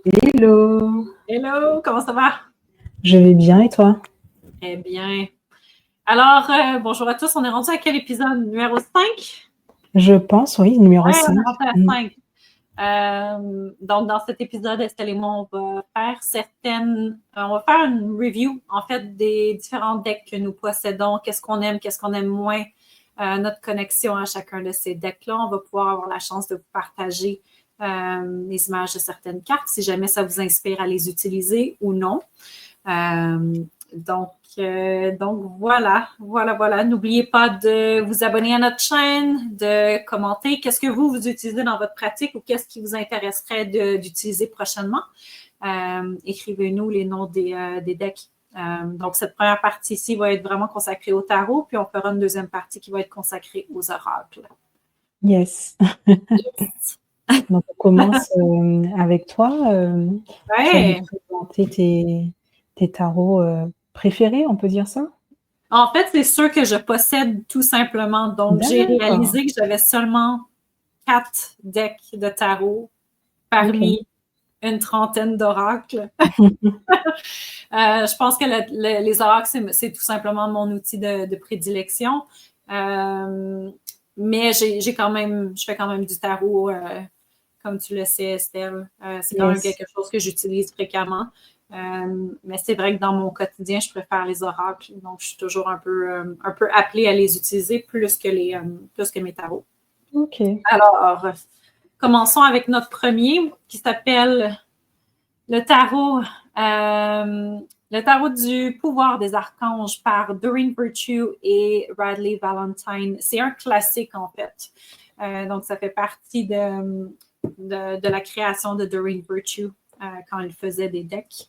Hello, Hello, comment ça va? je vais bien et toi? Eh bien. Alors, bonjour à tous. On est rendu à quel épisode? Numéro 5? Je pense, oui, numéro Ouais, on 5. est rendu à 5. Donc, dans cet épisode, Estelle et moi, on va faire une review, en fait, des différents decks que nous possédons, qu'est-ce qu'on aime moins, notre connexion à chacun de ces decks-là. On va pouvoir avoir la chance de vous partager les images de certaines cartes, si jamais ça vous inspire à les utiliser ou non. Donc voilà. N'oubliez pas de vous abonner à notre chaîne, de commenter qu'est-ce que vous utilisez dans votre pratique ou qu'est-ce qui vous intéresserait d'utiliser prochainement. Écrivez-nous les noms des decks. Donc, cette première partie ici va être vraiment consacrée au tarot, puis on fera une deuxième partie qui va être consacrée aux oracles. Yes. Yes. Donc, on commence avec toi. Tu vas nous Ouais. présenter tes tarots préférés, on peut dire ça? En fait, c'est ceux que je possède tout simplement. Donc, j'ai D'accord. réalisé que j'avais seulement 4 decks de tarot Ok. parmi une trentaine d'oracles. Je pense que les oracles, c'est tout simplement mon outil de prédilection. Mais je fais quand même du tarot, comme tu le sais, Estelle. C'est quand même Yes. quelque chose que j'utilise fréquemment. Mais c'est vrai que dans mon quotidien, je préfère les oracles. Donc, je suis toujours un peu appelée à les utiliser plus que mes tarots. Ok. Alors, commençons avec notre premier qui s'appelle le tarot, le tarot du pouvoir des archanges par Doreen Virtue et Radleigh Valentine. C'est un classique en fait. Donc, ça fait partie de la création de Doreen Virtue quand il faisait des decks.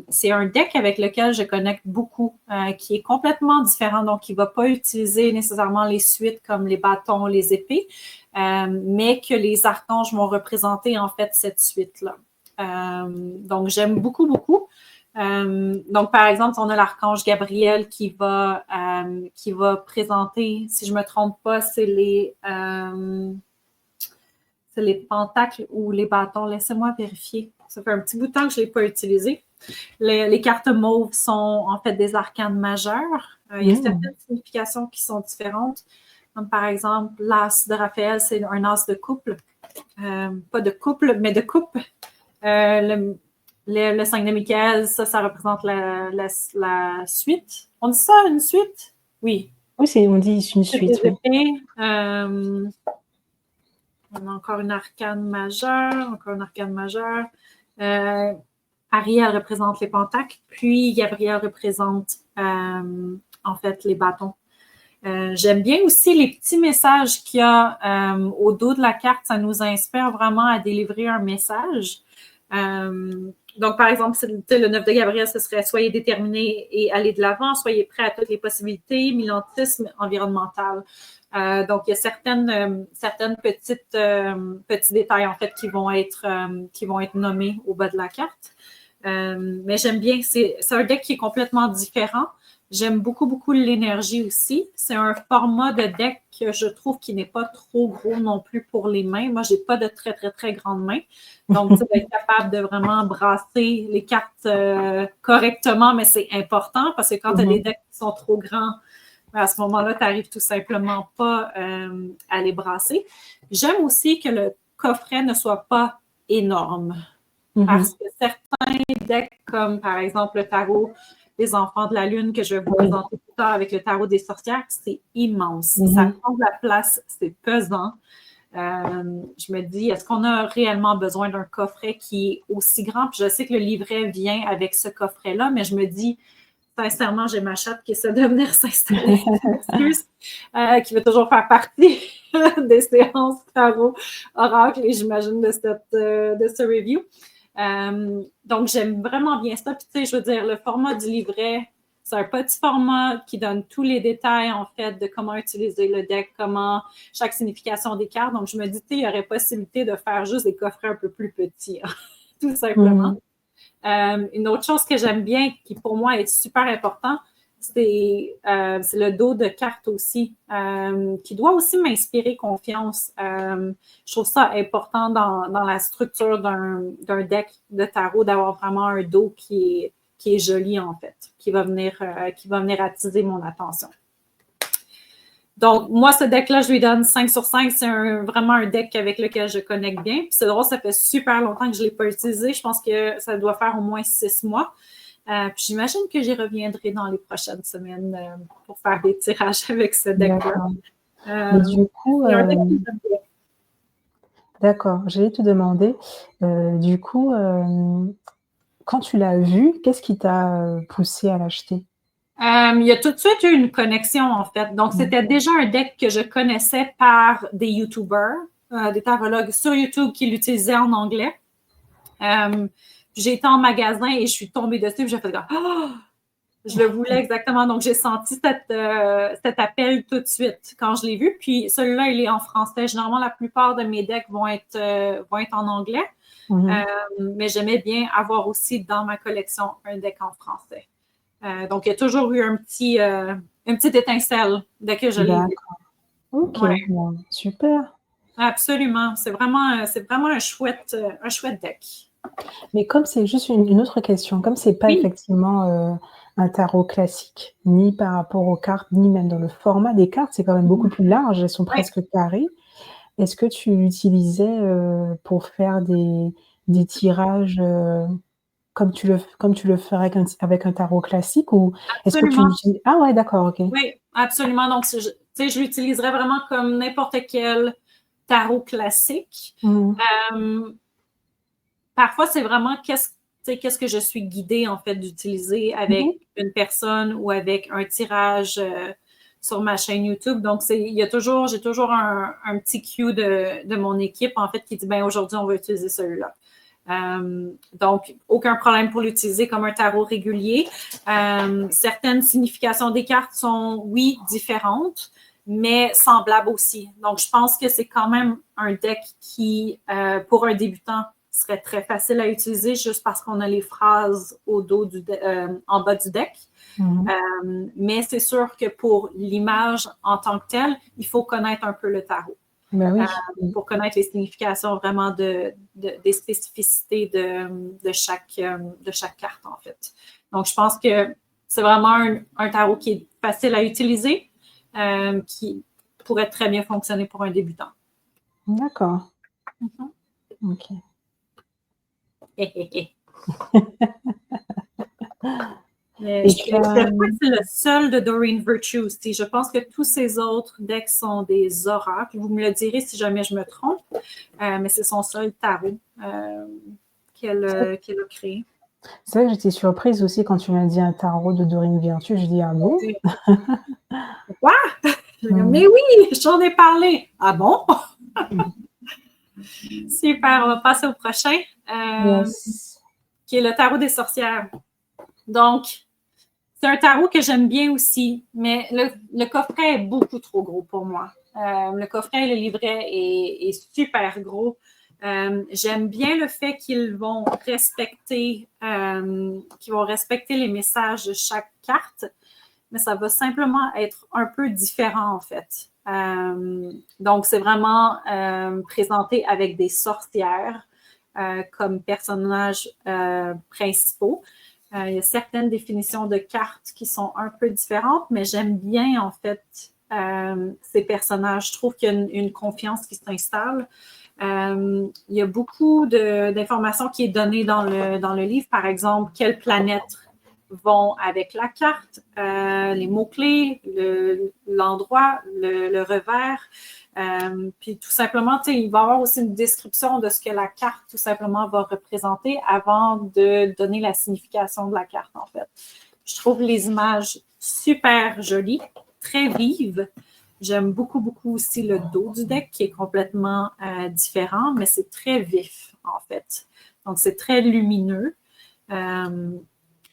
C'est un deck avec lequel je connecte beaucoup, qui est complètement différent, donc il ne va pas utiliser nécessairement les suites comme les bâtons, les épées, mais que les archanges vont représenter en fait cette suite-là. Donc, j'aime beaucoup, beaucoup. Donc, par exemple, on a l'archange Gabriel qui va présenter, si je ne me trompe pas, c'est les pentacles ou les bâtons. Laissez-moi vérifier. Ça fait un petit bout de temps que je ne l'ai pas utilisé. Les cartes mauves sont en fait des arcanes majeures. Il y a certaines significations qui sont différentes. Comme par exemple, l'as de Raphaël, c'est un as de couple. Pas de couple, mais de coupe. Le 5 de Michael, ça représente la suite. On dit ça, une suite? Oui. Oui, on dit une C'est suite, des oui. épées. On a encore une arcane majeure, Ariel représente les pentacles, puis Gabriel représente en fait les bâtons. J'aime bien aussi les petits messages qu'il y a au dos de la carte. Ça nous inspire vraiment à délivrer un message. Donc, par exemple, le 9 de Gabriel, ce serait « Soyez déterminés et allez de l'avant, soyez prêts à toutes les possibilités, militantisme environnemental ». Donc, il y a certaines petits détails, en fait, qui vont être nommés au bas de la carte. Mais j'aime bien, c'est un deck qui est complètement différent. J'aime beaucoup, beaucoup l'énergie aussi. C'est un format de deck que je trouve qui n'est pas trop gros non plus pour les mains. Moi, j'ai pas de très, très, très grandes mains. Donc, tu vas être capable de vraiment brasser les cartes correctement, mais c'est important parce que quand tu as des decks qui sont trop grands, à ce moment-là, tu n'arrives tout simplement pas à les brasser. J'aime aussi que le coffret ne soit pas énorme. Parce que certains decks, comme par exemple le tarot des enfants de la lune que je vais vous présenter plus tard avec le tarot des sorcières, c'est immense. Ça prend de la place, c'est pesant. Je me dis, est-ce qu'on a réellement besoin d'un coffret qui est aussi grand? Puis je sais que le livret vient avec ce coffret-là, mais je me dis, sincèrement, j'ai ma chatte qui essaie de venir s'installer, qui veut toujours faire partie des séances tarot oracle, et j'imagine de ce review. Donc, j'aime vraiment bien ça. Puis, tu sais, je veux dire, le format du livret, c'est un petit format qui donne tous les détails, en fait, de comment utiliser le deck, comment chaque signification des cartes. Donc, je me dis, tu sais, il y aurait possibilité de faire juste des coffrets un peu plus petits, tout simplement. Une autre chose que j'aime bien, qui pour moi est super important, c'est le dos de carte aussi, qui doit aussi m'inspirer confiance. Je trouve ça important dans la structure d'un deck de tarot d'avoir vraiment un dos qui est joli, en fait, qui va venir attiser mon attention. Donc, moi, ce deck-là, je lui donne 5 sur 5. C'est vraiment un deck avec lequel je connecte bien. Puis c'est drôle, ça fait super longtemps que je ne l'ai pas utilisé. Je pense que ça doit faire au moins 6 mois. Puis j'imagine que j'y reviendrai dans les prochaines semaines pour faire des tirages avec ce deck-là. Mais du coup, c'est un deck que j'aime bien. D'accord, j'allais te demander, du coup, quand tu l'as vu, qu'est-ce qui t'a poussé à l'acheter? Il y a tout de suite eu une connexion, en fait. Donc, c'était déjà un deck que je connaissais par des YouTubers, des tarologues sur YouTube qui l'utilisaient en anglais. J'ai été en magasin et je suis tombée dessus et j'ai fait oh! Je le voulais exactement. Donc, j'ai senti cet appel tout de suite quand je l'ai vu. Puis, celui-là, il est en français. Généralement, la plupart de mes decks vont être en anglais. Mais j'aimais bien avoir aussi dans ma collection un deck en français. Donc, il y a toujours eu une petite étincelle dès que je l'ai vu. D'accord. OK, Ouais. bon, super. Absolument. C'est vraiment un chouette deck. Mais comme c'est juste une autre question, comme c'est pas Oui. effectivement, un tarot classique, ni par rapport aux cartes, ni même dans le format des cartes, c'est quand même beaucoup plus large, elles sont Ouais. presque carrées. Est-ce que tu l'utilisais, pour faire des tirages, comme tu le ferais avec un tarot classique ou est-ce que tu Absolument. l'utilises ah ouais, d'accord, OK. Oui, absolument. Donc, je l'utiliserais vraiment comme n'importe quel tarot classique. Parfois, c'est vraiment qu'est-ce que je suis guidée, en fait, d'utiliser avec une personne ou avec un tirage sur ma chaîne YouTube. Donc, j'ai toujours un petit cue de mon équipe, en fait, qui dit, ben aujourd'hui, on va utiliser celui-là. Donc, aucun problème pour l'utiliser comme un tarot régulier. Certaines significations des cartes sont, oui, différentes, mais semblables aussi. Donc, je pense que c'est quand même un deck qui, pour un débutant, serait très facile à utiliser juste parce qu'on a les phrases au dos en bas du deck. Mais c'est sûr que pour l'image en tant que telle, il faut connaître un peu le tarot. Ben oui. Pour connaître les significations vraiment des spécificités de chaque carte, en fait. Donc, je pense que c'est vraiment un tarot qui est facile à utiliser, qui pourrait très bien fonctionner pour un débutant. D'accord. OK. Mais Et je ne dirais pas que c'est le seul de Doreen Virtue. Je pense que tous ces autres decks sont des oracles. Vous me le direz si jamais je me trompe, mais c'est son seul tarot qu'elle a créé. C'est vrai que j'étais surprise aussi quand tu m'as dit un tarot de Doreen Virtue, je dis: «Ah bon?» Quoi? Mais oui, j'en ai parlé. Ah bon? Super, on va passer au prochain, Yes. qui est le tarot des sorcières. Donc, c'est un tarot que j'aime bien aussi, mais le coffret est beaucoup trop gros pour moi. Le coffret et le livret est super gros. J'aime bien le fait qu'ils vont respecter les messages de chaque carte, mais ça va simplement être un peu différent en fait. Donc, c'est vraiment présenté avec des sorcières comme personnages principaux. Il y a certaines définitions de cartes qui sont un peu différentes, mais j'aime bien, en fait, ces personnages. Je trouve qu'il y a une confiance qui s'installe. Il y a beaucoup d'informations qui est donnée dans le livre. Par exemple, quelles planètes vont avec la carte, les mots-clés, l'endroit, le revers. Puis tout simplement, il va y avoir aussi une description de ce que la carte tout simplement va représenter avant de donner la signification de la carte, en fait. Je trouve les images super jolies, très vives. J'aime beaucoup, beaucoup aussi le dos du deck qui est complètement différent, mais c'est très vif, en fait. Donc, c'est très lumineux.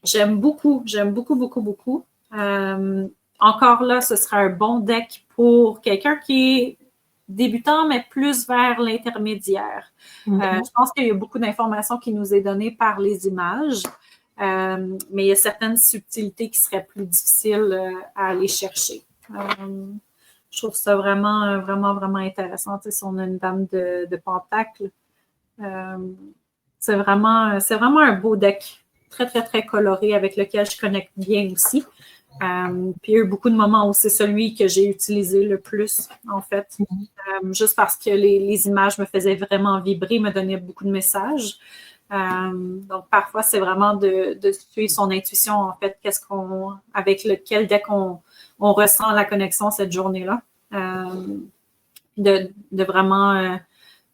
J'aime beaucoup, beaucoup, beaucoup. Encore là, ce sera un bon deck pour quelqu'un qui est débutant, mais plus vers l'intermédiaire. Je pense qu'il y a beaucoup d'informations qui nous est donnée par les images. Mais il y a certaines subtilités qui seraient plus difficiles à aller chercher. Je trouve ça vraiment, vraiment, vraiment intéressant. Tu sais, si on a une dame de pentacle, c'est vraiment un beau deck, très, très, très coloré, avec lequel je connecte bien aussi. Puis il y a eu beaucoup de moments où c'est celui que j'ai utilisé le plus, en fait, juste parce que les images me faisaient vraiment vibrer, me donnaient beaucoup de messages. Donc, parfois, c'est vraiment de suivre son intuition, en fait, avec lequel deck on ressent la connexion cette journée-là. De vraiment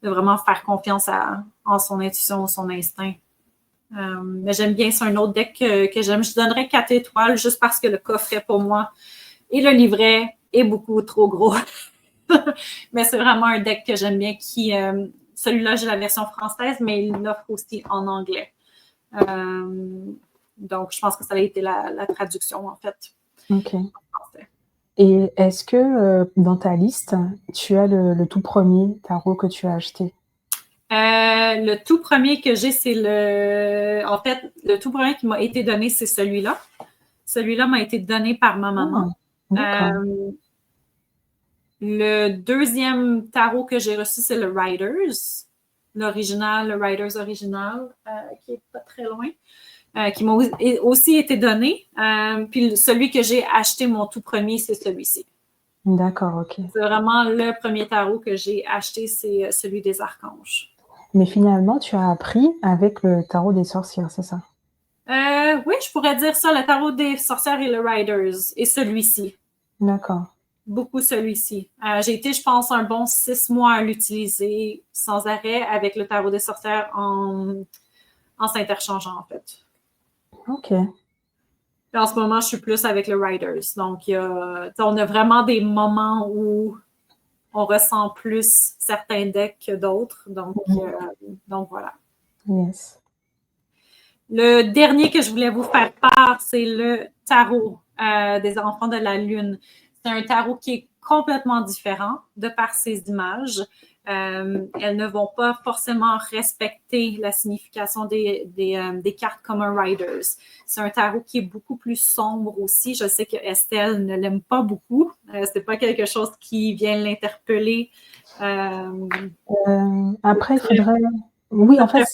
faire confiance en son intuition, son instinct. Mais j'aime bien, c'est un autre deck que j'aime. Je donnerais 4 étoiles juste parce que le coffret pour moi et le livret est beaucoup trop gros. Mais c'est vraiment un deck que j'aime bien celui-là, j'ai la version française, mais il l'offre aussi en anglais. Donc, je pense que ça a été la traduction, en fait. OK. Et est-ce que dans ta liste, tu as le tout premier tarot que tu as acheté? Le tout premier que j'ai, en fait, le tout premier qui m'a été donné, c'est celui-là. Celui-là m'a été donné par ma maman. Le deuxième tarot que j'ai reçu, c'est le Riders. Le Riders original, qui est pas très loin, qui m'a aussi été donné. Puis celui que j'ai acheté, mon tout premier, c'est celui-ci. D'accord, OK. C'est vraiment le premier tarot que j'ai acheté, c'est celui des archanges. Mais finalement, tu as appris avec le tarot des sorcières, c'est ça? Oui, je pourrais dire ça, le tarot des sorcières et le Riders, et celui-ci. D'accord. Beaucoup celui-ci. J'ai été, je pense, un bon 6 mois à l'utiliser sans arrêt avec le tarot des sorcières en s'interchangeant, en fait. OK. Et en ce moment, je suis plus avec le Riders. Donc, on a vraiment des moments où on ressent plus certains decks que d'autres. Donc, voilà. Yes. Le dernier que je voulais vous faire part, c'est le tarot des enfants de la Lune. C'est un tarot qui est complètement différent de par ses images. Elles ne vont pas forcément respecter la signification des cartes comme un Riders. C'est un tarot qui est beaucoup plus sombre aussi. Je sais que Estelle ne l'aime pas beaucoup. C'est pas quelque chose qui vient l'interpeller. Après, il faudrait... Oui, en fait,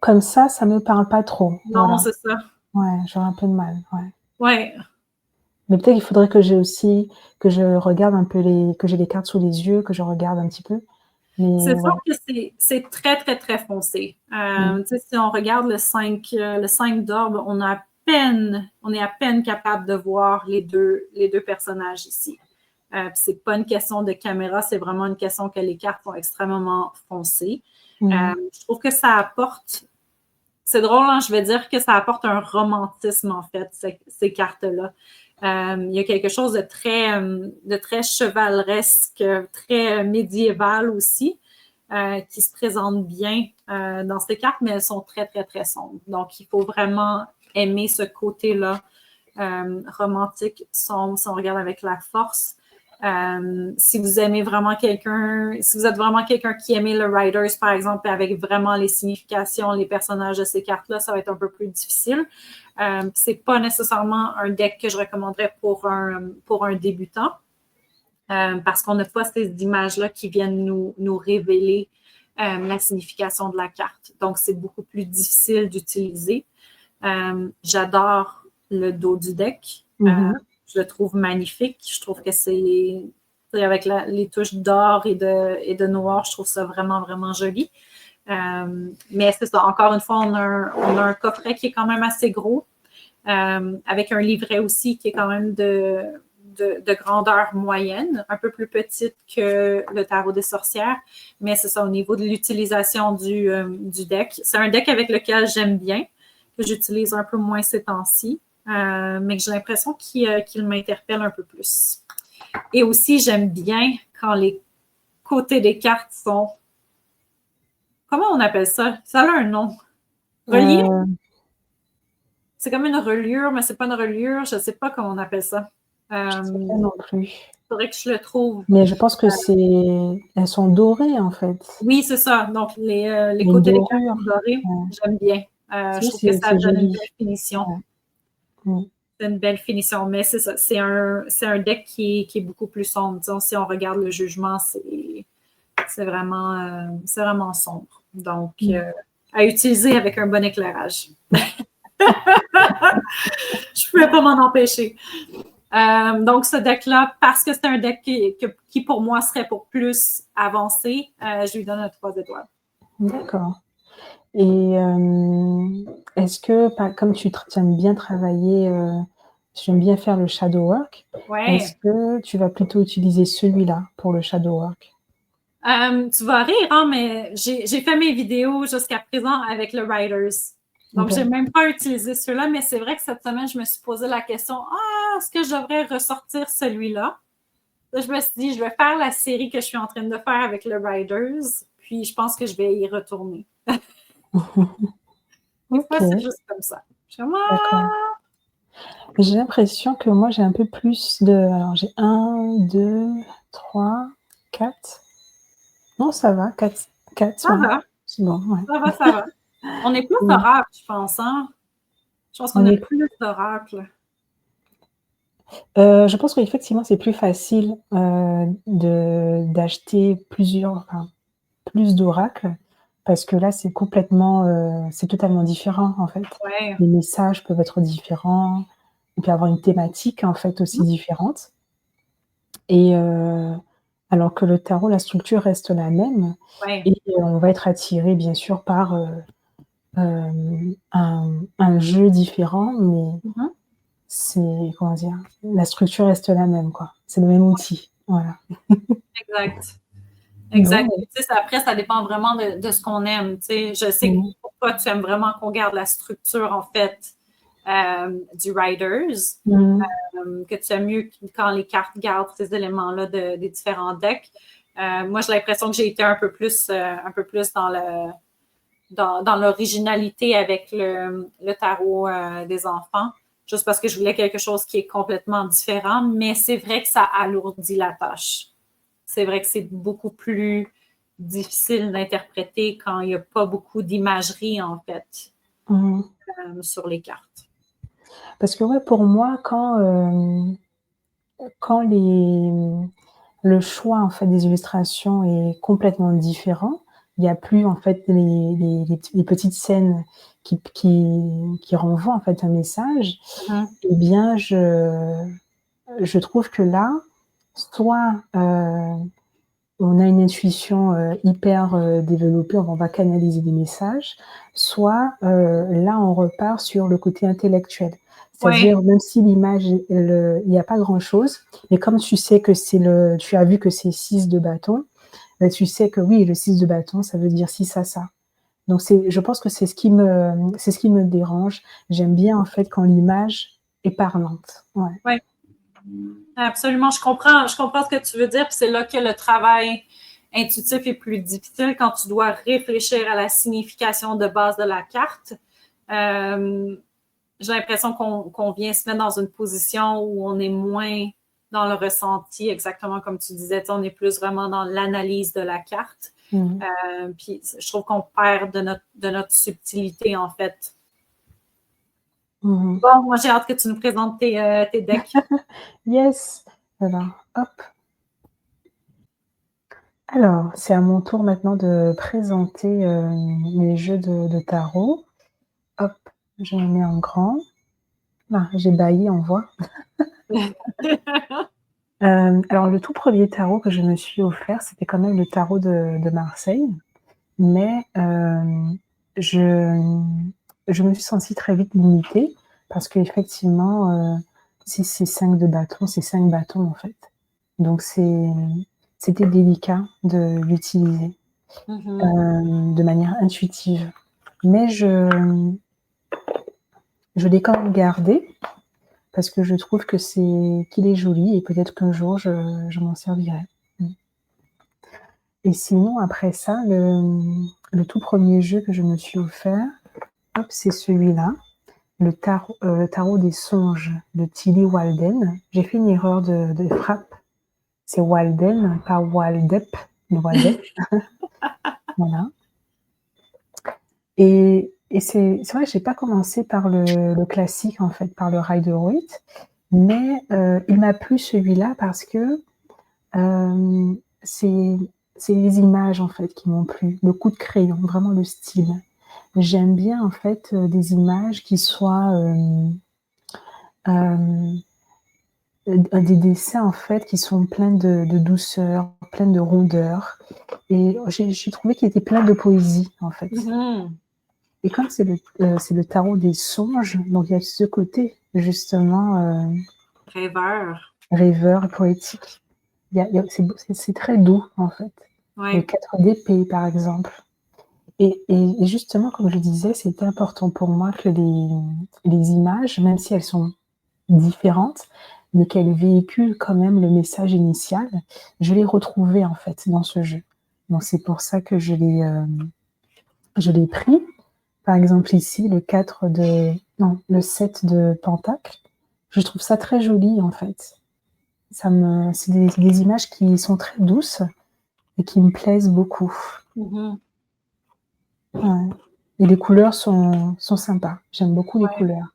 comme ça me parle pas trop. Non, voilà. c'est ça. Ouais, j'aurais un peu de mal, ouais. Ouais. Mais peut-être qu'il faudrait que je regarde un peu que j'ai les cartes sous les yeux, que je regarde un petit peu. C'est sûr que c'est très, très, très foncé. Si on regarde le 5 d'orbe, on est à peine capable de voir les deux personnages ici. C'est pas une question de caméra, c'est vraiment une question que les cartes sont extrêmement foncées. Je trouve que ça apporte, c'est drôle, hein, je vais dire que ça apporte un romantisme, en fait, ces cartes-là. Il y a quelque chose de très chevaleresque, très médiéval aussi, qui se présente bien dans ces cartes, mais elles sont très, très, très sombres. Donc, il faut vraiment aimer ce côté-là romantique, sombre, si on regarde avec la force. Si vous aimez vraiment si vous êtes vraiment quelqu'un qui aimait le Riders, par exemple, avec vraiment les significations, les personnages de ces cartes-là, ça va être un peu plus difficile. C'est pas nécessairement un deck que je recommanderais pour un débutant, parce qu'on n'a pas ces images-là qui viennent nous révéler la signification de la carte. Donc, c'est beaucoup plus difficile d'utiliser. J'adore le dos du deck. Je le trouve magnifique. Je trouve que c'est avec les touches d'or et de noir, je trouve ça vraiment, vraiment joli. Mais c'est ça, encore une fois, on a un coffret qui est quand même assez gros, avec un livret aussi qui est quand même de grandeur moyenne, un peu plus petite que le tarot des sorcières, mais c'est ça, au niveau de l'utilisation du deck. C'est un deck avec lequel j'aime bien, que j'utilise un peu moins ces temps-ci, mais que j'ai l'impression qu'il m'interpelle un peu plus. Et aussi, j'aime bien quand les côtés des cartes sont... Comment on appelle ça? Ça a un nom. Relié? C'est comme une reliure, mais c'est pas une reliure. Je sais pas comment on appelle ça. Je sais pas non plus. Il faudrait que je le trouve. Mais je pense que elles sont dorées, en fait. Oui, c'est ça. Donc, les côtés des cartes sont dorés, j'aime bien. Je Ça, trouve que ça c'est donne une joli. belle finition. Ouais. Mm. C'est une belle finition, mais c'est ça. C'est un deck qui est beaucoup plus sombre. Disons, si on regarde le jugement, c'est vraiment sombre. Donc, Mm. à utiliser avec un bon éclairage. Je ne pouvais pas m'en empêcher. Donc, ce deck-là, parce que c'est un deck qui, pour moi, serait pour plus avancé, je lui donne un 3 étoiles. D'accord. Et est-ce que, comme tu aimes bien travailler, tu aimes bien faire le shadow work, est-ce Ouais. que tu vas plutôt utiliser celui-là pour le shadow work? Tu vas rire, hein, mais j'ai fait mes vidéos jusqu'à présent avec le Writers. Donc, Ok. je n'ai même pas utilisé ceux-là, mais c'est vrai que cette semaine, je me suis posé la question, est-ce que je devrais ressortir celui-là? Là, je me suis dit, je vais faire la série que je suis en train de faire avec le Writers, puis je pense que je vais y retourner. Des Ok, fois, c'est juste comme ça. Je suis comme, d'accord. J'ai l'impression que moi, j'ai un peu plus de... Alors, j'ai un, deux, trois, quatre. Non, ça va, quatre, ça ouais. va, C'est bon, ouais. ça va. On est plus Mm. oracle, je pense, hein? Je pense qu'on On a est... plus d'oracle. je pense qu'effectivement, c'est plus facile d'acheter plus d'oracles, parce que là, c'est totalement différent, en fait. Ouais. Les messages peuvent être différents, il peut y avoir une thématique, en fait, aussi différente. Et alors que le tarot, la structure reste la même Ouais. et on va être attiré, bien sûr, par, un jeu différent, mais Mhm. comment dire? La structure reste la même, quoi. C'est le même outil, voilà. Exact. Exact. Bon, Tu sais, après, ça dépend vraiment de ce qu'on aime. Tu sais, je sais que mmh, pour toi, tu aimes vraiment qu'on garde la structure, en fait, du Riders, mmh, que tu aimes mieux quand les cartes gardent ces éléments-là des différents decks. Moi, j'ai l'impression que j'ai été un peu plus dans l'originalité avec le tarot des enfants, juste parce que je voulais quelque chose qui est complètement différent, mais c'est vrai que ça alourdit la tâche. C'est vrai que c'est beaucoup plus difficile d'interpréter quand il n'y a pas beaucoup d'imagerie, en fait, mmh. sur les cartes. Parce que ouais, pour moi, quand le choix, en fait, des illustrations est complètement différent, il y a plus, en fait, les petites scènes qui renvoient, en fait, un message, Mhm. eh bien, je trouve que là, soit, on a une intuition, hyper, développée, on va canaliser des messages, soit, là, on repart sur le côté intellectuel. Ouais, C'est-à-dire, même si l'image il y a pas grand-chose, mais comme tu sais que tu as vu que c'est 6 de bâton, bah, tu sais que oui, le 6 de bâton, ça veut dire ci, ça. Donc je pense que c'est ce qui me dérange. J'aime bien, en fait, quand l'image est parlante. Ouais. ouais, absolument. Je comprends ce que tu veux dire. Puis c'est là que le travail intuitif est plus difficile quand tu dois réfléchir à la signification de base de la carte. Euh, j'ai l'impression qu'on vient se mettre dans une position où on est moins dans le ressenti, exactement comme tu disais, on est plus vraiment dans l'analyse de la carte. Mmh. Puis je trouve qu'on perd de notre subtilité, en fait. Mmh. Bon, moi, j'ai hâte que tu nous présentes tes decks. Yes! Alors, hop. Alors, c'est à mon tour maintenant de présenter, mes jeux de tarot. Hop, je me mets en grand. Ah, j'ai bâillé, on voit. Alors le tout premier tarot que je me suis offert, c'était quand même le tarot de Marseille, mais je je me suis sentie très vite limitée parce qu'effectivement, c'est 5 de bâton, c'est 5 bâtons, en fait. Donc c'était délicat de l'utiliser, Mhm. de manière intuitive. Mais je l'ai quand même gardé parce que je trouve qu'il est joli et peut-être qu'un jour je m'en servirai. Mmh. Et sinon après ça, le tout premier jeu que je me suis offert, hop, c'est celui-là, le tarot des songes de Tilly Walden. J'ai fait une erreur de frappe. C'est Walden, pas Waldep, Walden, voilà. Et Et c'est vrai que j'ai pas commencé par le classique, en fait, par le Rider-Waite, mais il m'a plu celui-là parce que, hem, c'est c'est les images, en fait, qui m'ont plu, le coup de crayon, vraiment le style. J'aime bien, en fait, des images qui soient, hem, des dessins, en fait, qui sont pleins de douceur, pleins de rondeur et j'ai trouvé qu'il était plein de poésie, en fait. Mhm. Et comme c'est le tarot des songes, donc il y a ce côté justement, Rêveur. rêveur, poétique. Il y a c'est très doux, en fait. Le Oui. 4 d'épée, par exemple. Et justement, comme je disais, c'était important pour moi que les images, même si elles sont différentes, mais qu'elles véhiculent quand même le message initial, je l'ai retrouvé, en fait, dans ce jeu. Donc c'est pour ça que je l'ai pris. Par exemple ici, le 4 de non, le 7 de pentacle, je trouve ça très joli, en fait. C'est des images qui sont très douces et qui me plaisent beaucoup. Mhm. Ouais et les couleurs sont sympas. J'aime beaucoup les Ouais. couleurs.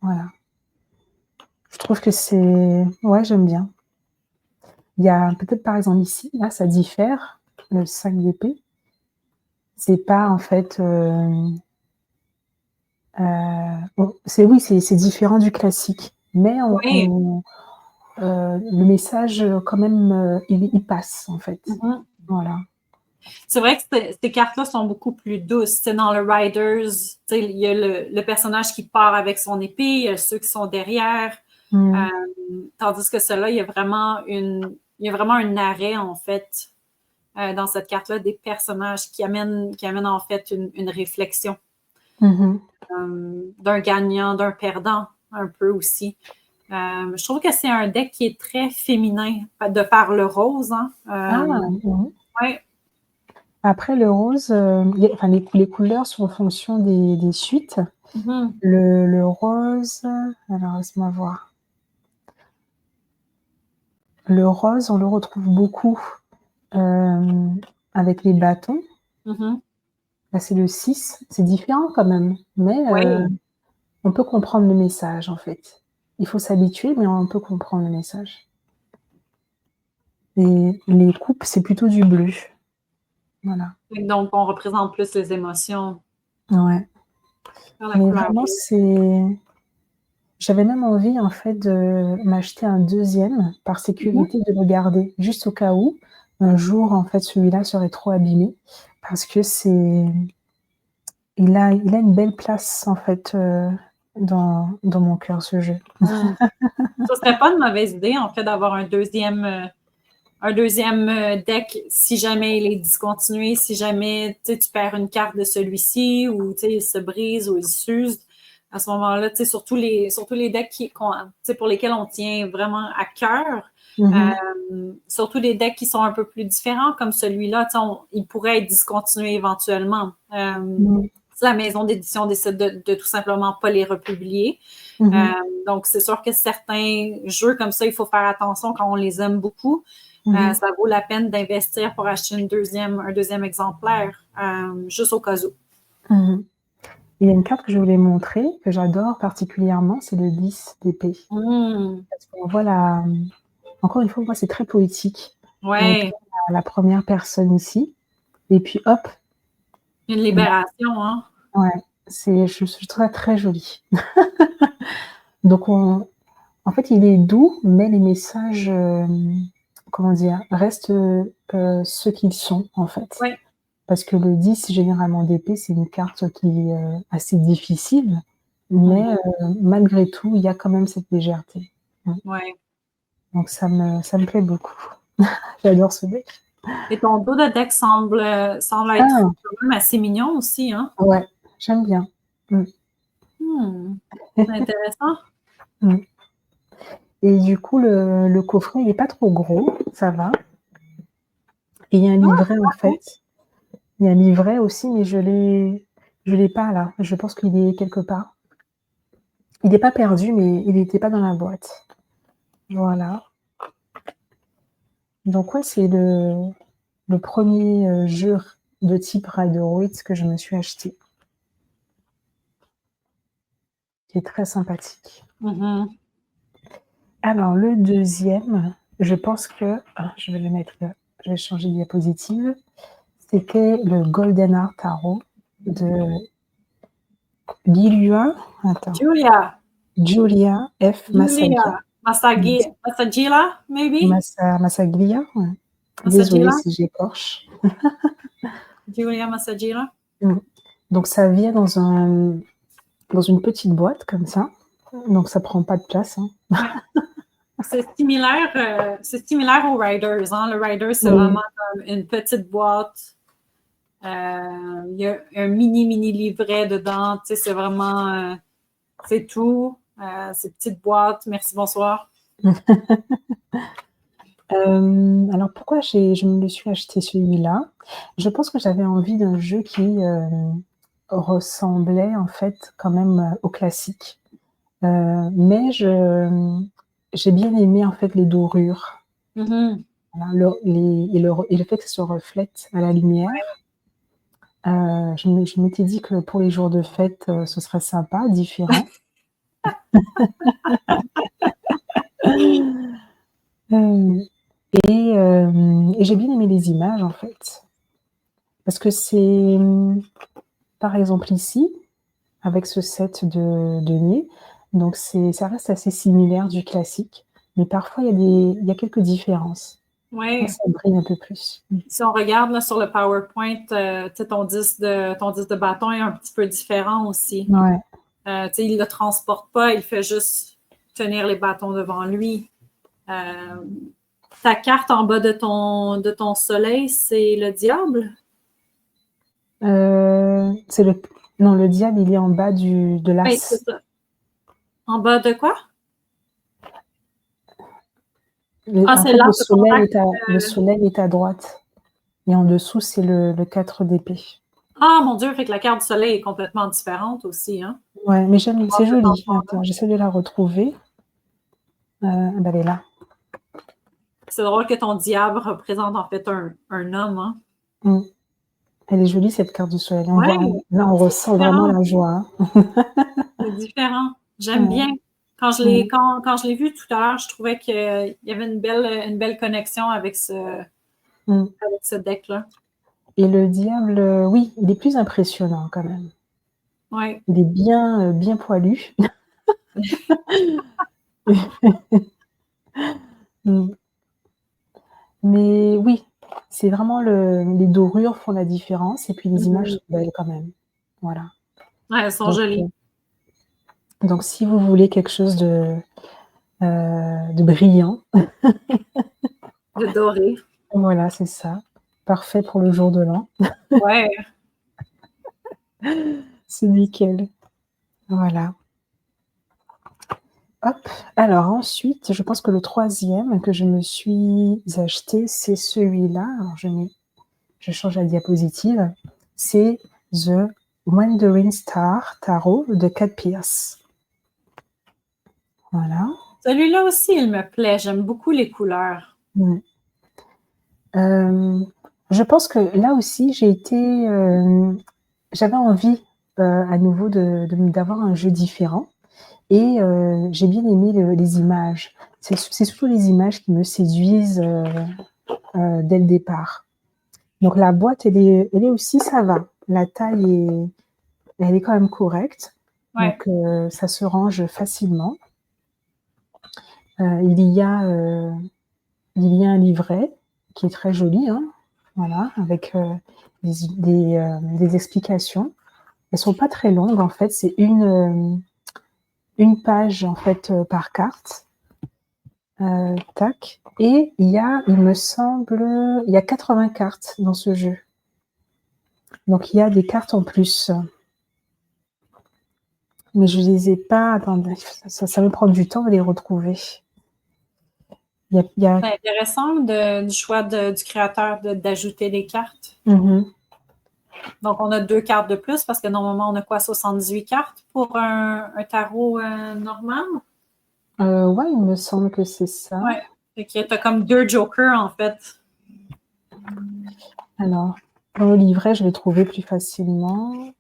Voilà. Je trouve que c'est ouais, j'aime bien. Il y a peut-être, par exemple, ici, là, ça diffère, le 5 d'épée. C'est pas, en fait, bon, c'est oui, c'est différent du classique, mais Oui. le message, quand même, il passe, en fait. Mhm. Voilà. C'est vrai que ces cartes-là sont beaucoup plus douces. T'sais, dans le Riders, il y a le personnage qui part avec son épée, il y a ceux qui sont derrière. Mmh. Tandis que cela, il y a vraiment un arrêt, en fait, dans cette carte-là, des personnages qui amènent en fait une réflexion Mmh mh. d'un gagnant, d'un perdant, un peu aussi. Je trouve que c'est un deck qui est très féminin, de par le rose. Hein. Ah! Mmh. Ouais. Après le rose, il y a enfin les couleurs sont en fonction des suites. Mhm. Le rose, alors laisse-moi voir. Le rose, on le retrouve beaucoup, hem, avec les bâtons. Mhm. Là, c'est le 6, c'est différent quand même, mais Oui. on peut comprendre le message, en fait. Il faut s'habituer, mais on peut comprendre le message et les coupes, c'est plutôt du bleu. Voilà. Donc, on représente plus les émotions Ouais, dans la mais couleur vraiment, bleue. c'est j'avais même envie, en fait, de m'acheter un deuxième par Mhm. sécurité, de le garder juste au cas où, un jour, en fait, celui-là serait trop abîmé parce que il a une belle place, en fait, dans mon cœur, ce jeu. Mm. Ce serait pas une mauvaise idée, en fait, d'avoir un deuxième deck si jamais il est discontinué, si jamais tu perds une carte de celui-ci ou il se brise ou il s'use. À ce moment-là, surtout les decks pour lesquels on tient vraiment à cœur, Mmh mh. surtout les decks qui sont un peu plus différents comme celui-là, il pourrait être discontinué éventuellement. Mmh. Si la maison d'édition décide de tout simplement pas les republier. Mmh Euh, mh. donc, c'est sûr que certains jeux comme ça, il faut faire attention quand on les aime beaucoup. Mmh mh. Ça vaut la peine d'investir pour acheter un deuxième exemplaire, juste au cas où. Mmh mh. Il y a une carte que je voulais montrer, que j'adore particulièrement, c'est le 10 d'épée. Mmh. Parce qu'on voit encore une fois, moi, c'est très poétique. On Ouais, voit la 1re personne ici et puis hop, une bah, libération, hein? ouais, je trouve ça très joli. Donc en fait, il est doux, mais les messages, comment dire? Restent, ce qu'ils sont, en fait. Ouais. Parce que le 10 généralement d'épée, c'est une carte qui est, assez difficile, mais Mhm. malgré tout, il y a quand même cette légèreté. Mmh. Ouais. Donc ça me plaît beaucoup. J'adore ce deck. Et ton dos de deck semble être Ah! quand même assez mignon aussi, hein? Ouais, j'aime bien. Mmh. Hmm. Intéressant. Mmh. Et du coup, le coffret, il est pas trop gros, ça va. Et il y a un Ah, livret, en ok. fait. Il y a un livret aussi, mais je l'ai pas là. Je pense qu'il est quelque part. Il est pas perdu, mais il était pas dans la boîte. Voilà. Donc ouais, c'est le 1er jeu de type Rider-Waite que je me suis acheté. qui est très sympathique. Mhm. Alors, le deuxième, je pense que je vais le mettre là. Je vais changer de diapositive. C'était le Golden Heart Tarot de Lilua, attends, Julia F. Massagia. Masagila, maybe? Massaglia, ouais. Désolée Masagila? si j'écorche. Julia Masagila? Donc, ça vient dans une petite boîte comme ça. Donc, ça prend pas de place. Hein. Ouais. C'est similaire aux Riders. Hein? Le Rider, c'est Oui. vraiment comme une petite boîte. Il y a un mini livret dedans. Tu sais, c'est vraiment... c'est tout. C'est petite boîte. Merci, bonsoir. Alors, pourquoi je me le suis acheté celui-là? Je pense que j'avais envie d'un jeu qui ressemblait en fait quand même au classique. Mais j'ai bien aimé en fait les dorures. Mm-hmm. Voilà, et le fait que ça se reflète à la lumière. Je m'étais dit que pour les jours de fête, ce serait sympa, différent. Et j'ai bien aimé les images en fait. Parce que c'est, par exemple ici, avec ce set de nez, donc ça reste assez similaire du classique, mais parfois il y a quelques différences. Oui. Là, ça brille un peu plus. Si on regarde là, sur le PowerPoint, ton 10 de bâton est un petit peu différent aussi. Ouais. Il ne le transporte pas, il fait juste tenir les bâtons devant lui. Ta carte en bas de ton soleil, c'est le diable? Non, le diable, il est en bas de Oui, c'est l'as. ça. En bas de quoi? En C'est fait, l'as de contact. le soleil est à droite. Et en dessous, c'est le 4 d'épée. Ah, mon Dieu, fait que la carte du soleil est complètement différente aussi. Hein? Ouais, mais c'est Cet joli. enfant-là. Attends, j'essaie de la retrouver. Elle est là. C'est drôle que ton diable représente en fait un homme. Hein? Mm. Elle est jolie, cette carte du soleil. Ouais, Là, on ressent vraiment la joie. Hein. c'est différent. J'aime Ouais. bien. Quand je l'ai vu tout à l'heure, je trouvais qu'il y avait une belle connexion avec ce deck-là. Et le diable, oui, il est plus impressionnant quand même. Ouais. Il est bien poilu. Mm. Mais oui, c'est vraiment les dorures font la différence et puis les images sont belles quand même. Voilà. Ouais, elles sont jolies. Donc si vous voulez quelque chose de brillant, De doré. voilà, c'est ça. Parfait pour le jour de l'an. Ouais. C'est nickel. Voilà. Hop. Alors ensuite, je pense que le troisième que je me suis acheté, c'est celui-là. Alors je change la diapositive. C'est The Wandering Star Tarot de Kat Pierce. Voilà. Celui-là aussi, il me plaît. J'aime beaucoup les couleurs. Je pense que là aussi, j'avais envie à nouveau d'avoir un jeu différent et j'ai bien aimé les images. C'est surtout les images qui me séduisent dès le départ. Donc la boîte, elle est aussi, ça va. La taille elle est quand même correcte. Ouais. Donc ça se range facilement. Il y a un livret qui est très joli, hein, voilà, avec des explications. Elles sont pas très longues en fait, c'est une page en fait par carte. Tac. Et il me semble, il y a 80 cartes dans ce jeu. Donc il y a des cartes en plus. Mais je les ai pas. Attendez, ça me prend du temps de les retrouver. Il y a... C'est intéressant du choix du créateur d'ajouter des cartes. Donc, on a 2 cartes de plus parce que normalement, on a quoi, 78 cartes pour un tarot normal? Ouais, il me semble que c'est ça. Ouais. Fait que tu as comme 2 jokers, en fait. Alors, dans le livret, je vais trouver plus facilement.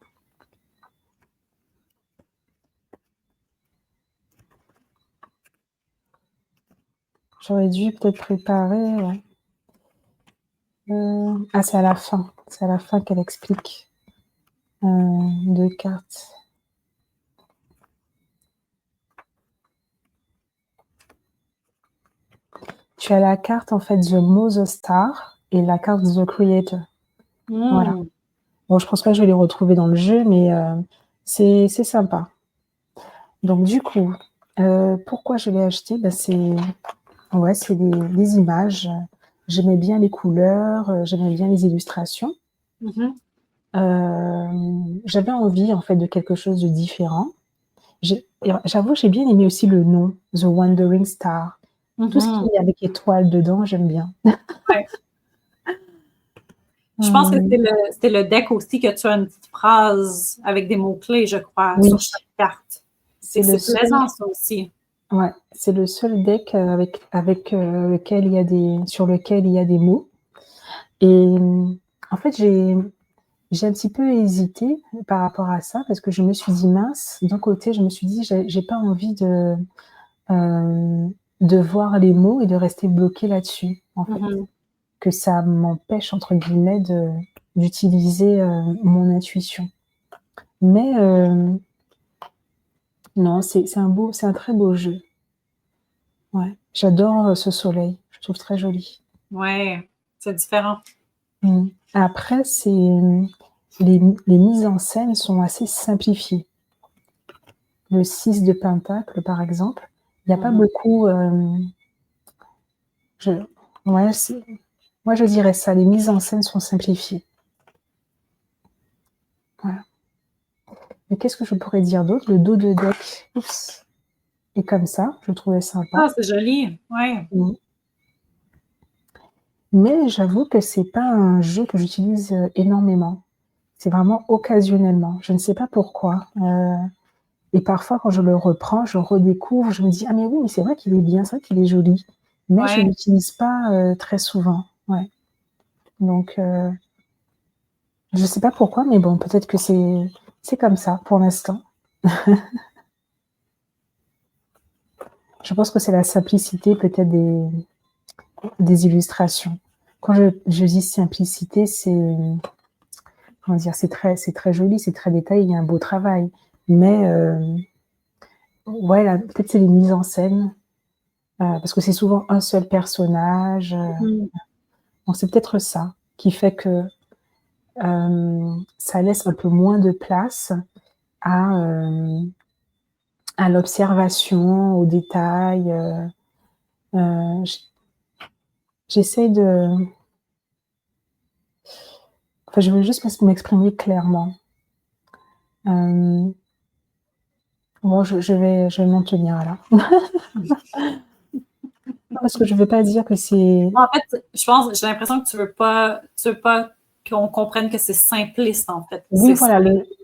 J'aurais dû peut-être préparer, ouais. Ah, c'est à la fin. C'est à la fin qu'elle explique. 2 cartes. Tu as la carte, en fait, The Mother Star et la carte The Creator. Voilà. Bon, je pense pas que je vais les retrouver dans le jeu, mais c'est sympa. Donc, du coup, pourquoi je l'ai acheté? Ben, c'est des images. J'aimais bien les couleurs, j'aimais bien les illustrations. J'avais envie, en fait, de quelque chose de différent. J'avoue, j'ai bien aimé aussi le nom, The Wandering Star. Tout ce qui est avec étoiles dedans, j'aime bien. Ouais. Je pense que c'était le deck aussi que tu as une petite phrase avec des mots-clés, je crois, Oui. sur chaque carte. C'est plaisant, ça aussi. Ouais, c'est le seul deck lequel il y a sur lequel il y a des mots. Et en fait, j'ai un petit peu hésité par rapport à ça parce que je me suis dit mince. D'un côté, je me suis dit j'ai pas envie de voir les mots et de rester bloquée là-dessus, en fait. Que ça m'empêche entre guillemets d'utiliser mon intuition. Mais non, c'est un très beau jeu. Ouais, j'adore ce soleil, je trouve très joli. Ouais, c'est différent. Après, les mises en scène sont assez simplifiées. Le 6 de Pentacle, par exemple, il n'y a pas beaucoup. Moi, je dirais ça, les mises en scène sont simplifiées. Voilà. Mais qu'est-ce que je pourrais dire d'autre? Le dos de deck, est comme ça, je trouvais sympa. Ah, c'est joli, ouais. Mais j'avoue que c'est pas un jeu que j'utilise énormément. C'est vraiment occasionnellement. Je ne sais pas pourquoi. Et parfois, quand je le reprends, je redécouvre, je me dis ah mais oui, mais c'est vrai qu'il est bien, c'est vrai qu'il est joli. Mais je l'utilise pas très souvent. Ouais. Donc je sais pas pourquoi, mais bon, peut-être que c'est comme ça pour l'instant. Je pense que c'est la simplicité peut-être des illustrations. Quand je dis simplicité, c'est comment dire, c'est très joli, c'est très détaillé, il y a un beau travail. Mais ouais, peut-être c'est les mises en scène, parce que c'est souvent un seul personnage. Donc c'est peut-être ça qui fait que ça laisse un peu moins de place à l'observation, aux détails. J'essaie de... Enfin, je veux juste m'exprimer clairement. Bon, je vais m'en tenir là. Non, parce que je veux pas dire que c'est... En fait, j'ai l'impression que tu veux pas qu'on comprenne que c'est simpliste, en fait. Oui,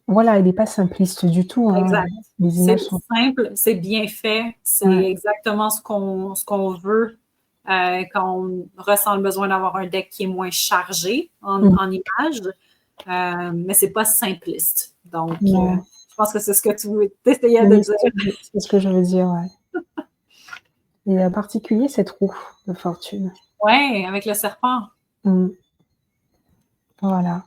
voilà, il n'est pas simpliste du tout. Hein. Exact. Les images sont simple, c'est bien fait, c'est exactement ce qu'on veut quand on ressent le besoin d'avoir un deck qui est moins chargé en images, mais c'est pas simpliste. Donc, je pense que c'est ce que tu essayais de dire. C'est ce que je veux dire, ouais. Et en particulier cette roue de fortune. Ouais, avec le serpent. Voilà.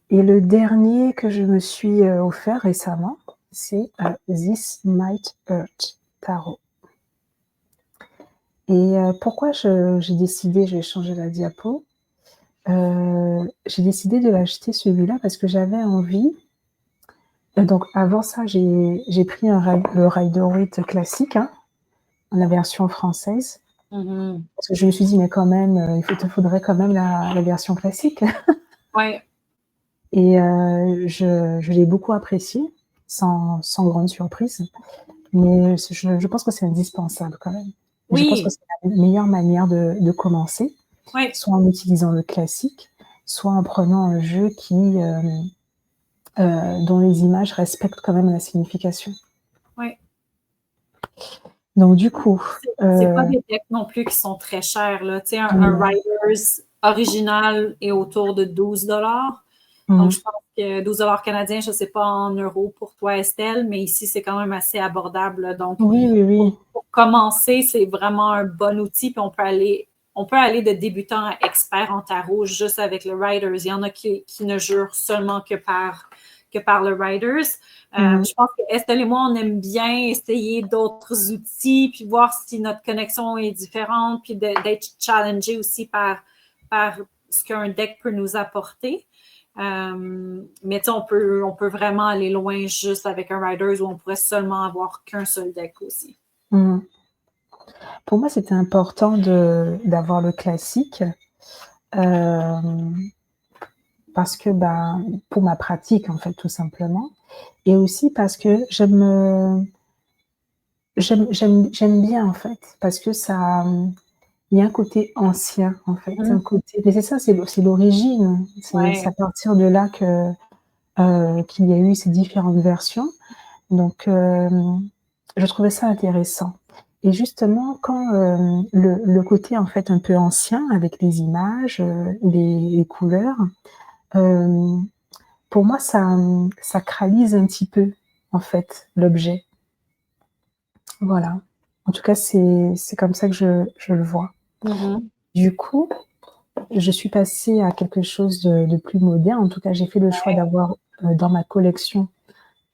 Et le dernier que je me suis offert récemment, c'est This Might Hurt Tarot. Et pourquoi j'ai décidé, je vais changer la diapo, j'ai décidé de l'acheter celui-là parce que j'avais envie. Donc avant ça, j'ai pris le Rider-Waite classique, hein, la version française. Parce que je me suis dit, mais quand même, il faudrait quand même la version classique. Ouais. Et je l'ai beaucoup apprécié, sans grande surprise. Mais je pense que c'est indispensable quand même. Oui. Je pense que c'est la meilleure manière de commencer, soit en utilisant le classique, soit en prenant un jeu dont les images respectent quand même la signification. Oui. Donc du coup... C'est pas des decks non plus qui sont très chers. Là. Un Riders original est autour de 12 $. Donc, Mhm. je pense que 12 $ canadiens, je ne sais pas en euros pour toi, Estelle, mais ici, c'est quand même assez abordable, là. Donc, Oui, oui, oui. pour commencer, c'est vraiment un bon outil. Puis on peut aller de débutant à expert en tarot juste avec le Riders. Il y en a qui ne jurent seulement que par le Riders. Mhm. Je pense que Estelle et moi, on aime bien essayer d'autres outils, puis voir si notre connexion est différente, puis d'être challengé aussi par ce qu'un deck peut nous apporter. Mais on peut vraiment aller loin juste avec un Riders où on pourrait seulement avoir qu'un seul deck aussi. Mhm. Pour moi, c'était important d'avoir le classique parce que pour ma pratique, en fait, tout simplement. Et aussi parce que j'aime bien, en fait, parce que ça, il y a un côté ancien, en fait, un côté mais c'est ça, c'est l'origine. C'est Ouais. à partir de là qu'il y a eu ces différentes versions. Donc, je trouvais ça intéressant. Et justement, quand le côté en fait un peu ancien avec les images, les couleurs, euh, pour moi, ça sacralise un petit peu en fait l'objet. Voilà. En tout cas, c'est comme ça que je le vois. Mhm. Du coup, je suis passée à quelque chose de plus moderne. En tout cas, j'ai fait le choix d'avoir dans ma collection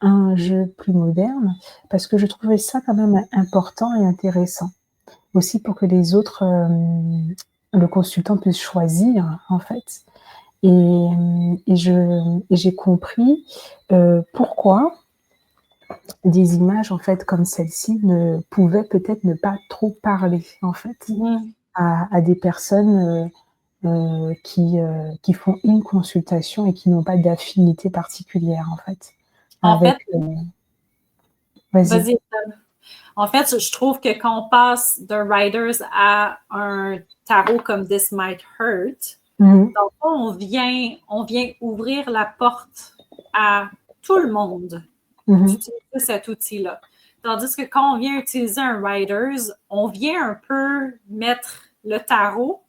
un jeu plus moderne parce que je trouvais ça quand même important et intéressant. Aussi pour que les autres, le consultant puisse choisir en fait et j'ai compris, pourquoi des images en fait comme celle-ci ne pouvaient peut-être ne pas trop parler en fait Mhm. à des personnes, qui font une consultation et qui n'ont pas d'affinité particulière en fait En avec, fait, vas-y. vas-y. En fait, je trouve que quand on passe d'un Riders à un tarot comme This Might Hurt, Mmh. dans le fond, on vient ouvrir la porte à tout le monde Mmh. d'utiliser cet outil-là. Tandis que quand on vient utiliser un Riders, on vient un peu mettre le tarot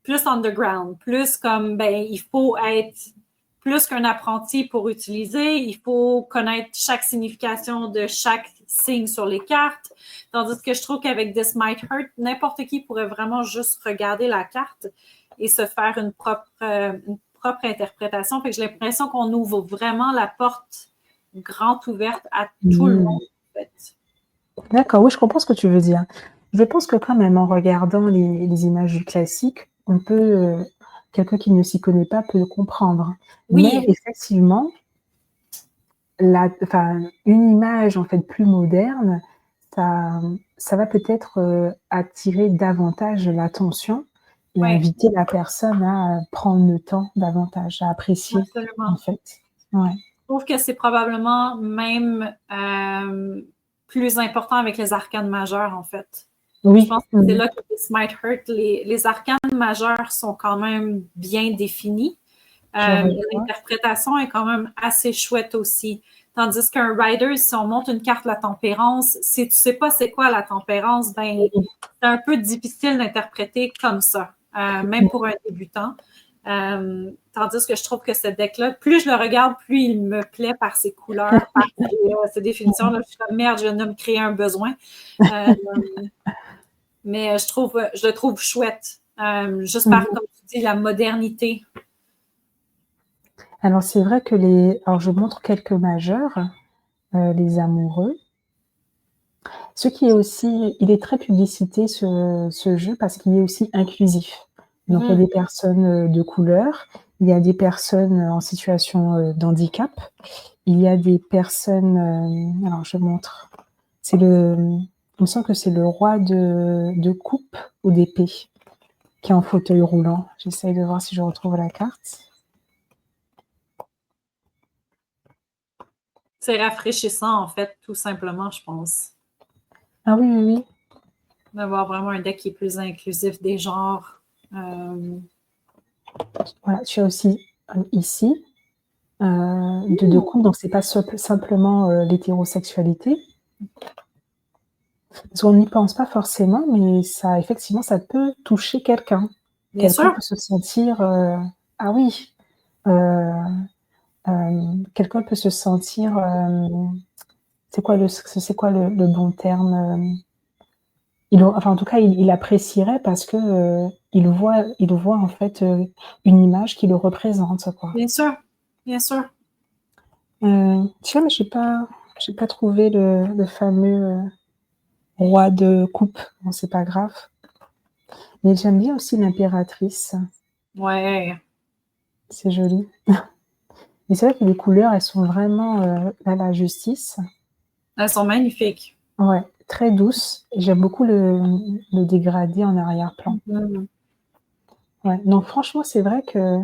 plus underground, plus comme, ben, il faut être plus qu'un apprenti pour utiliser, il faut connaître chaque signification de chaque signe sur les cartes. Tandis que je trouve qu'avec This Might Hurt, n'importe qui pourrait vraiment juste regarder la carte et se faire une propre interprétation. Fait que j'ai l'impression qu'on ouvre vraiment la porte grande ouverte à tout le Mmh. monde, en fait. D'accord, oui, je comprends ce que tu veux dire. Je pense que quand même en regardant les images du classique, on peut, quelqu'un qui ne s'y connaît pas peut le comprendre. Mais Oui, effectivement, une image en fait plus moderne, ça va peut-être, attirer davantage l'attention et oui, inviter la personne à prendre le temps davantage, à apprécier en absolument. fait. Ouais. Je trouve que c'est probablement même plus important avec les arcanes majeures, en fait. Je Oui, pense que c'est mmh, là que This Might Hurt, les arcanes majeures sont quand même bien définies. je rejoins. L'interprétation est quand même assez chouette aussi. Tandis qu'un rider, si on monte une carte la tempérance, si tu sais pas c'est quoi la tempérance, ben Oui. c'est un peu difficile d'interpréter comme ça, même pour un débutant. Tandis que je trouve que ce deck-là, plus je le regarde, plus il me plaît par ses couleurs, par ses définitions. Là, je suis comme merde, je viens de me créer un besoin. Euh, mais je le trouve chouette. Juste par, Mmh. comme tu dis, la modernité. Alors c'est vrai que alors je montre quelques majeurs, les amoureux. Ce qui est aussi il est très publicité ce jeu parce qu'il est aussi inclusif. Donc il y a Mhm. des personnes, de couleur, il y a des personnes, en situation, d'handicap, il y a des personnes, alors je montre, il me semble que c'est le roi de coupe ou d'épée qui est en fauteuil roulant. J'essaye de voir si je retrouve la carte. C'est rafraîchissant, en fait, tout simplement, je pense. Ah oui, oui, oui. D'avoir vraiment un deck qui est plus inclusif des genres. Euh, Voilà, tu as aussi, ici, de couple, donc c'est pas simplement, l'hétérosexualité. Parce qu'on n'y pense pas forcément, mais ça effectivement, ça peut toucher quelqu'un. bien Quelqu'un sûr, peut se sentir, «Ah oui!» quelqu'un peut se sentir, c'est quoi le bon terme? Enfin, en tout cas, il apprécierait parce que, il voit en fait, une image qui le représente, quoi. Bien sûr, bien sûr. Tu vois, mais j'ai pas trouvé le fameux, roi de coupe. Bon, c'est pas grave. Mais j'aime bien aussi l'impératrice. Ouais, C'est joli. Mais c'est vrai que les couleurs, elles sont vraiment, à la justice. elles sont magnifiques. Ouais, très douces. Et j'aime beaucoup le dégradé en arrière-plan. Mhm. Ouais, donc franchement, c'est vrai que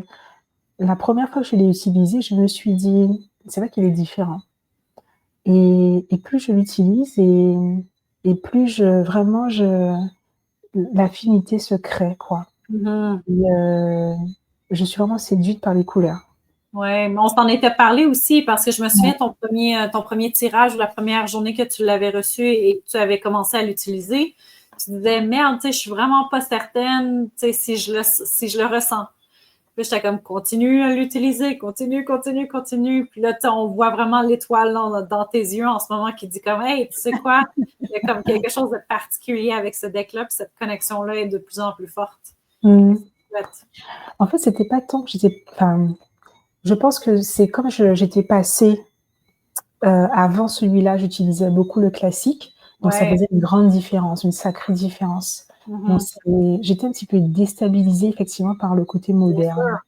la première fois que je l'ai utilisé, je me suis dit: «C'est vrai qu'il est différent» et plus je l'utilise et plus l'affinité se crée, quoi Mhm. et je suis vraiment séduite par les couleurs. Ouais, mais on s'en était parlé aussi parce que je me souviens ton premier tirage ou la première journée que tu l'avais reçu et que tu avais commencé à l'utiliser, tu disais merde, tu sais, je suis vraiment pas certaine, tu sais, si je le ressens. Puis j'étais comme continue à l'utiliser, continue, continue, continue. Puis là, on voit vraiment l'étoile dans tes yeux en ce moment qui dit comme hey, tu sais quoi, il y a comme quelque chose de particulier avec ce deck-là, puis cette connexion-là est de plus en plus forte. Mmh. Chouette. En fait, c'était pas tant que je pense que c'est comme j'étais passée, avant celui-là, j'utilisais beaucoup le classique, donc ça Ouais. faisait une grande différence, une sacrée différence. Donc Mhm. j'étais un petit peu déstabilisée effectivement par le côté Bien moderne. sûr.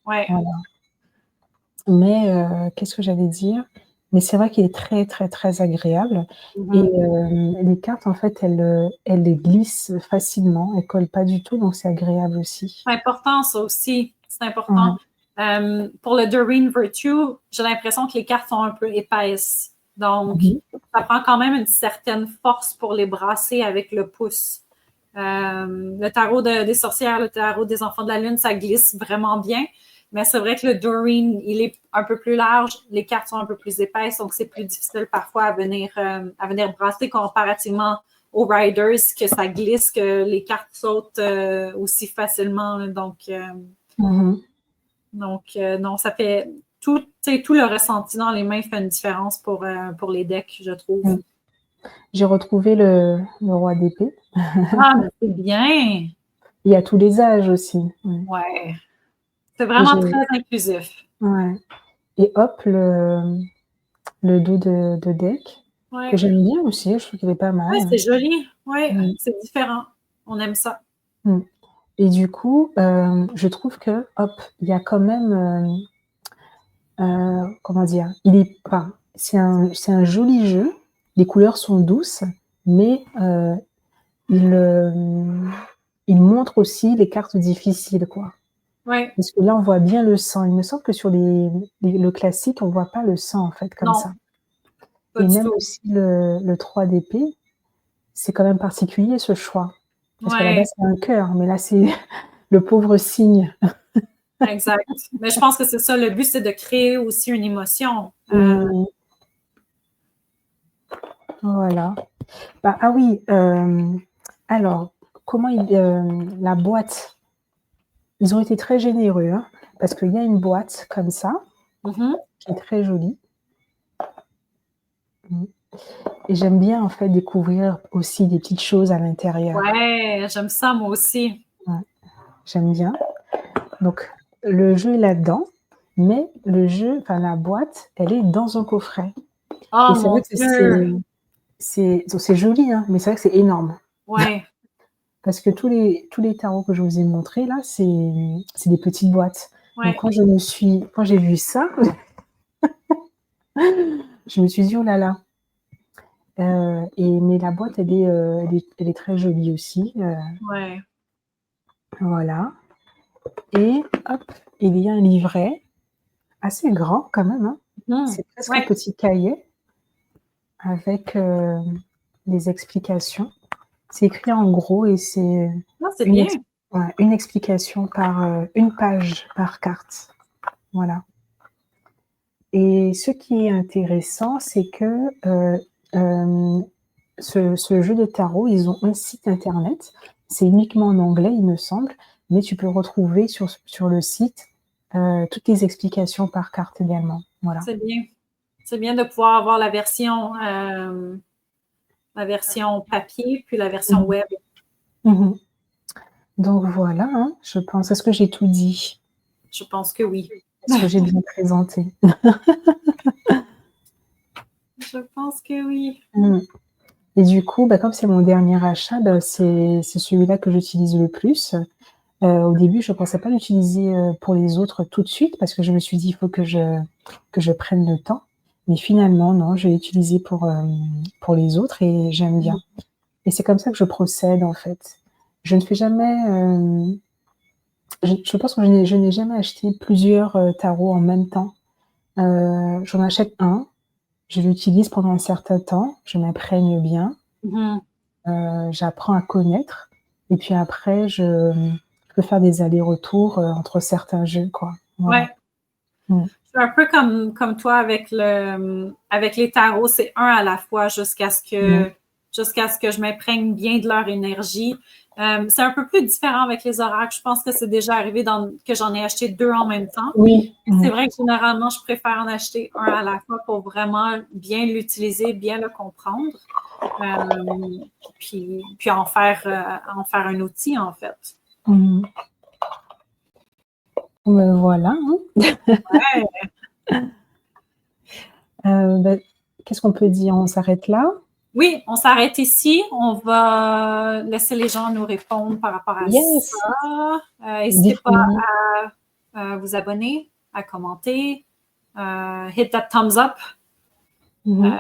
Ouais. Voilà. Mais qu'est-ce que j'allais dire? Mais c'est vrai qu'il est très, très, très agréable et Mhm. les cartes en fait, elles les glissent facilement, elles collent pas du tout, donc c'est agréable aussi. C'est important, ça aussi. C'est important. Ouais. Pour le Doreen Virtue, j'ai l'impression que les cartes sont un peu épaisses. Donc, Mmh mh. ça prend quand même une certaine force pour les brasser avec le pouce. Le tarot des sorcières, le tarot des enfants de la lune, ça glisse vraiment bien. Mais c'est vrai que le Doreen, il est un peu plus large, les cartes sont un peu plus épaisses, donc c'est plus difficile parfois à venir brasser comparativement aux Riders, que ça glisse, que les cartes sautent aussi facilement. Mmh Non, ça fait tout le ressenti dans les mains fait une différence pour les decks, je trouve. mh. J'ai retrouvé le roi d'épée. Ah, mais c'est bien! Il y a tous les âges aussi. Ouais Ouais. C'est et vraiment très inclusif. ouais et hop, le dos de deck que Ouais. j'aime bien aussi, je trouve qu'il est pas Ouais, mal. c'est joli. Ouais, Mmh, c'est différent. On aime ça. mmh et du coup, je trouve que, hop, il y a quand même, comment dire? C'est un joli jeu, les couleurs sont douces, mais il, il montre aussi les cartes difficiles, quoi. Ouais. Parce que là, on voit bien le sang. Il me semble que sur le classique, on voit pas le sang, en fait, comme Non, ça pas et du même tout. aussi le 3 d'épée, c'est quand même particulier ce choix. Parce qu'à la Ouais, base, c'est un cœur, mais là, c'est le pauvre cygne. exact. Mais je pense que c'est ça, le but, c'est de créer aussi une émotion. Mmh, voilà. Bah, ah oui, alors, la boîte, ils ont été très généreux, hein, parce qu'il y a une boîte comme ça, Mhm. qui est très jolie. Mmh et j'aime bien, en fait, découvrir aussi des petites choses à l'intérieur. Ouais, j'aime ça, moi aussi. Ouais, j'aime bien. Donc le jeu est là-dedans, mais la boîte, elle est dans un coffret et Oh c'est vrai mon que Dieu! c'est joli, hein, mais c'est vrai que c'est énorme. Ouais, Parce que tous les tarots que je vous ai montrés là, c'est des petites boîtes. Donc ouais. quand j'ai vu ça, je me suis dit: «Oh là là», mais la boîte elle est très jolie aussi, Ouais. voilà et hop, il y a un livret assez grand quand même, hein. Mhm. C'est presque un Ouais. petit cahier avec, des explications. C'est écrit en gros et c'est Ah, c'est une bien. ex ouais, une explication une page par carte. Voilà et ce qui est intéressant, c'est que, hem, ce jeu de tarot, ils ont un site internet. C'est uniquement en anglais, il me semble, mais tu peux retrouver sur le site, toutes les explications par carte également. Voilà. C'est bien. C'est bien de pouvoir avoir la version papier, puis la version web. Mmh. Donc voilà, hein, je pense. Est-ce que j'ai tout dit? Je pense que oui. Est-ce que j'ai bien présenté? Je pense que oui. Mmh. Et du coup, bah, comme c'est mon dernier achat, bah, c'est celui-là que j'utilise le plus. Au début, je pensais pas l'utiliser, pour les autres tout de suite parce que je me suis dit: «Il faut que je prenne le temps». Mais finalement, non, je l'ai utilisé pour les autres et j'aime bien. Et c'est comme ça que je procède, en fait. Je ne fais jamais, je pense que je n'ai jamais acheté plusieurs, tarots en même temps. J'en achète un, je l'utilise pendant un certain temps, je m'imprègne bien, Mhm. j'apprends à connaître et puis après je peux faire des allers-retours, entre certains jeux, quoi. Voilà. Ouais. Mmh. C'est un peu comme toi avec les tarots, c'est un à la fois jusqu'à ce Ouais. que je m'imprègne bien de leur énergie. C'est un peu plus différent avec les oracles. Je pense que c'est déjà arrivé que j'en ai acheté 2 en même temps. Oui. C'est Mmh. vrai que généralement, je préfère en acheter un à la fois pour vraiment bien l'utiliser, bien le comprendre, puis en faire un outil, en fait. Mmh. Voilà, hein. Ouais. Bah, qu'est-ce qu'on peut dire? On s'arrête là? Oui, on s'arrête ici. On va laisser les gens nous répondre par rapport à Yes! ça. N'hésitez pas Dites-nous. à vous abonner, à commenter, hit that thumbs up. Mmh.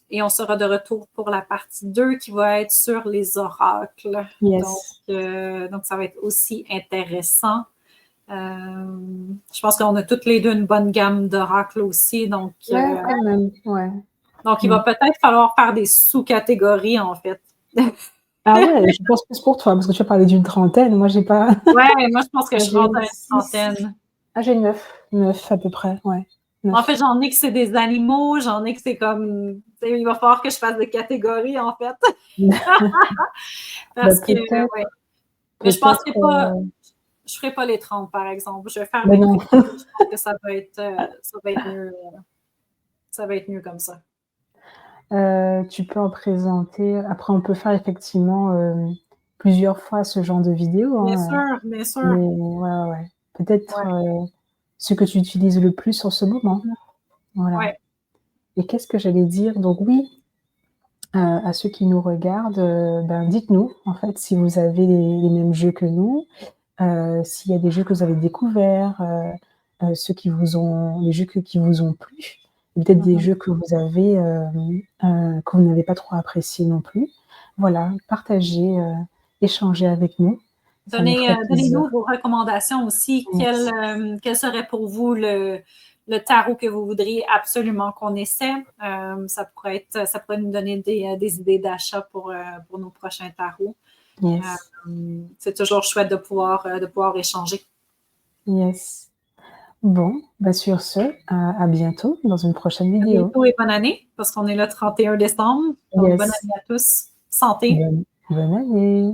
Et on sera de retour pour la partie 2 qui va être sur les oracles. Yes. Donc ça va être aussi intéressant. Je pense qu'on a toutes les deux une bonne gamme d'oracles aussi. Donc Ouais, quand même, ouais. il va Mmh. peut-être falloir faire des sous-catégories, en fait. Ah ouais, je pense plus pour toi, parce que tu as parlé d'une trentaine, moi j'ai pas Ouais, moi, je pense que je moi suis j'ai rendue à une 6. trentaine. Ah j'ai 9 à peu près, ouais, En fait, 9. j'en ai que c'est des animaux, j'en ai que c'est comme, il va falloir que je fasse des catégories, en fait. Bah, Parce que, ouais. peut-être Mais je peut-être, penserai pas, je ferai pas les 30, par exemple. Je vais faire bah, mes non. préférés. Je pense que ça va être mieux comme ça. Tu peux en présenter après on peut faire effectivement, plusieurs fois ce genre de vidéo, Bien hein, sûr, bien sûr. mais ouais, ouais, ouais. Peut-être, Ouais. ce que tu utilises le plus en ce moment. Voilà. Ouais. Et qu'est-ce que j'allais dire? Donc oui, à ceux qui nous regardent, ben, dites-nous, en fait, si vous avez les mêmes jeux que nous, s'il y a des jeux que vous avez découverts, ceux qui vous ont les jeux qui vous ont plu, et peut-être des Mhm. jeux que vous avez, que vous n'avez pas trop appréciés non plus. Voilà, partagez, échangez avec nous, ça nous ferait Donnez-nous plaisir. vos recommandations aussi. Yes. Quel serait pour vous le tarot que vous voudriez absolument qu'on essaie? Ça pourrait nous donner des idées d'achat pour nos prochains tarots. Yes. C'est toujours chouette de pouvoir échanger. Yes. Bon, bah, sur ce, à bientôt dans une prochaine À vidéo. bientôt et bonne année, parce qu'on est le 31 décembre. Donc, bonne Yes. année à tous. Santé. Bonne année.